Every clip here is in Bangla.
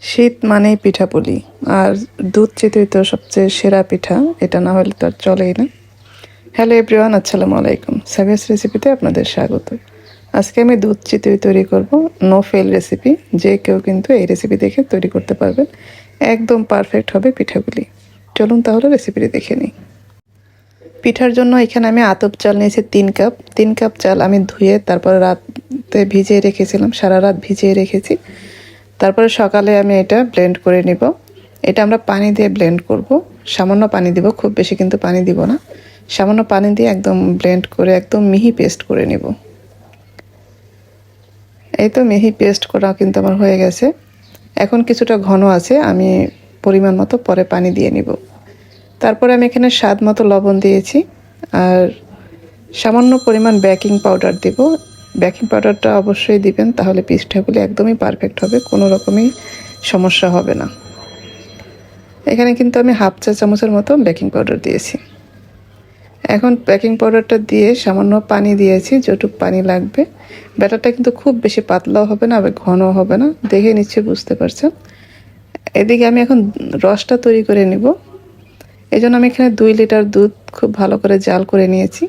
শীত মানেই পিঠাপুলি, আর দুধ চিতই তো সবচেয়ে সেরা পিঠা, এটা না হলে তো আর চলেই না। হ্যালো এভরিওয়ান, আসসালামু আলাইকুম। সাবিয়াস রেসিপিতে আপনাদের স্বাগত। আজকে আমি দুধ চিতই তৈরি করব, নো ফেল রেসিপি। যে কেউ কিন্তু এই রেসিপি দেখে তৈরি করতে পারবেন, একদম পারফেক্ট হবে পিঠাগুলি। চলুন তাহলে রেসিপিটি দেখে নিই। পিঠার জন্য এখানে আমি আতপ চাল নিয়েছি 3 কাপ। 3 কাপ চাল আমি ধুয়ে তারপরে রাতে ভিজিয়ে রেখেছিলাম, সারা রাত ভিজিয়ে রেখেছি। তারপরে সকালে আমি এটা ব্লেন্ড করে নিব। এটা আমরা পানি দিয়ে ব্লেন্ড করব, সামান্য পানি দিব, খুব বেশি কিন্তু পানি দিব না। সামান্য পানি দিয়ে একদম ব্লেন্ড করে একদম মিহি পেস্ট করে নিব। এই তো মিহি পেস্ট করা কিন্তু আমার হয়ে গেছে। এখন কিছুটা ঘন আছে, আমি পরিমাণ মতো পরে পানি দিয়ে নিব। তারপরে আমি এখানে স্বাদ মতো লবণ দিয়েছি, আর সামান্য পরিমাণ বেকিং পাউডার দিব। বেকিং পাউডারটা অবশ্যই দিবেন, তাহলে পিঠাগুলি একদমই পারফেক্ট হবে, কোনো রকমই সমস্যা হবে না। এখানে কিন্তু আমি হাফ চা চামচের মতো বেকিং পাউডার দিয়েছি। এখন বেকিং পাউডারটা দিয়ে সামান্য পানি দিয়েছি, যেটুকু পানি লাগবে। ব্যাটারটা কিন্তু খুব বেশি পাতলাও হবে না, আবার ঘনও হবে না, দেখে নিশ্চয়ই বুঝতে পারছেন। এদিকে আমি এখন রসটা তৈরি করে নিব। এই জন্য আমি এখানে 2 লিটার দুধ খুব ভালো করে জাল করে নিয়েছি।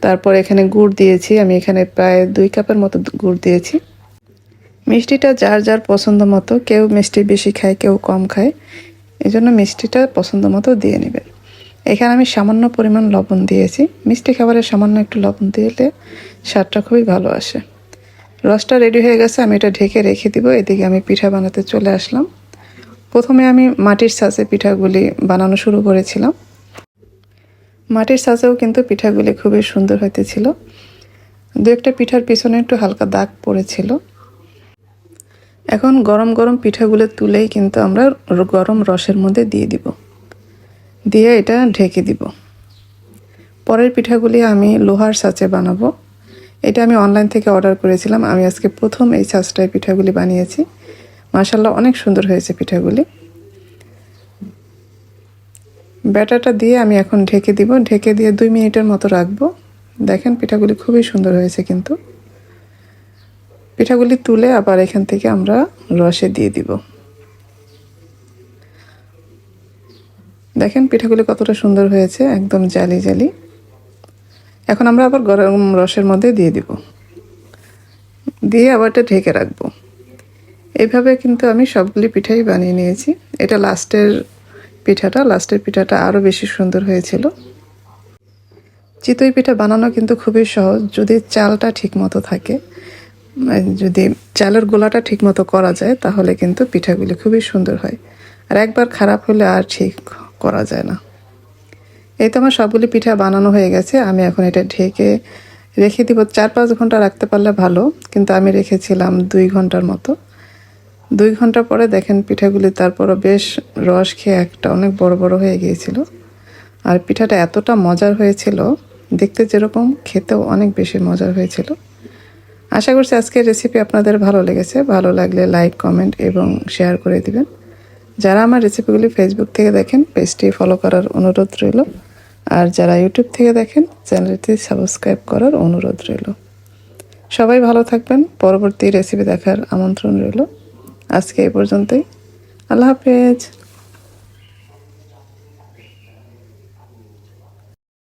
তারপর এখানে গুড় দিয়েছি, আমি এখানে প্রায় 2 কাপের মতো গুড় দিয়েছি। মিষ্টিটা যার যার পছন্দ মতো, কেউ মিষ্টি বেশি খায়, কেউ কম খায়, এই জন্য মিষ্টিটা পছন্দ মতো দিয়ে নেবেন। এখানে আমি সামান্য পরিমাণ লবণ দিয়েছি, মিষ্টি খাবারে সামান্য একটু লবণ দিলে স্বাদটা খুবই ভালো আসে। রসটা রেডি হয়ে গেছে, আমি এটা ঢেকে রেখে দিব। এদিকে আমি পিঠা বানাতে চলে আসলাম। প্রথমে আমি মাটির ছাঁচে পিঠাগুলি বানানো শুরু করেছিলাম। মাটির ছাঁচেও কিন্তু পিঠাগুলি খুবই সুন্দর হইতেছিল। 2-একটা পিঠার পিছনে একটু হালকা দাগ পড়েছিল। এখন গরম গরম পিঠাগুলো তুলেই কিন্তু আমরা গরম রসের মধ্যে দিয়ে দিব, দিয়ে এটা ঢেকে দিব। পরের পিঠাগুলি আমি লোহার ছাঁচে বানাবো। এটা আমি অনলাইন থেকে অর্ডার করেছিলাম। আমি আজকে প্রথম এই ছাঁচটায় পিঠাগুলি বানিয়েছি। মাশাআল্লাহ, অনেক সুন্দর হয়েছে পিঠাগুলি। ব্যাটারটা দিয়ে আমি এখন ঢেকে দিব। ঢেকে দিয়ে 2 মিনিটের মতো রাখবো। দেখেন পিঠাগুলি খুবই সুন্দর হয়েছে কিন্তু। পিঠাগুলি তুলে আবার এখান থেকে আমরা রসে দিয়ে দিব। দেখেন পিঠাগুলি কতটা সুন্দর হয়েছে, একদম জালি জালি। এখন আমরা আবার গরম রসের মধ্যে দিয়ে দিব, দিয়ে আবার এটা ঢেকে রাখবো। এইভাবে কিন্তু আমি সবগুলি পিঠাই বানিয়ে নিয়েছি। এটা লাস্টের পিঠাটা আরও বেশি সুন্দর হয়েছিল। চিতই পিঠা বানানো কিন্তু খুবই সহজ, যদি চালটা ঠিক মতো থাকে, যদি চালের গোলাটা ঠিক মতো করা যায়, তাহলে কিন্তু পিঠাগুলি খুবই সুন্দর হয়। আর একবার খারাপ হলে আর ঠিক করা যায় না। এই তো আমার সবগুলি পিঠা বানানো হয়ে গেছে। আমি এখন এটা ঢেকে রেখে দিব। 4-5 ঘন্টা রাখতে পারলে ভালো, কিন্তু আমি রেখেছিলাম 2 ঘন্টার মতো। 2 ঘন্টা পরে দেখেন পিঠাগুলি তারপরও বেশ রস খেয়ে একটা অনেক বড় বড় হয়ে গিয়েছিল। আর পিঠাটা এতটা মজার হয়েছিল, দেখতে যেরকম খেতেও অনেক বেশি মজার হয়েছিল। আশা করছি আজকের রেসিপি আপনাদের ভালো লেগেছে। ভালো লাগলে লাইক, কমেন্ট এবং শেয়ার করে দিবেন। যারা আমার রেসিপিগুলি ফেসবুক থেকে দেখেন, পেজটি ফলো করার অনুরোধ রইল। আর যারা ইউটিউব থেকে দেখেন, চ্যানেলটি সাবস্ক্রাইব করার অনুরোধ রইল। সবাই ভালো থাকবেন। পরবর্তী রেসিপি দেখার আমন্ত্রণ রইল। আজকে এই পর্যন্তই। আল্লাহ হাফেজ।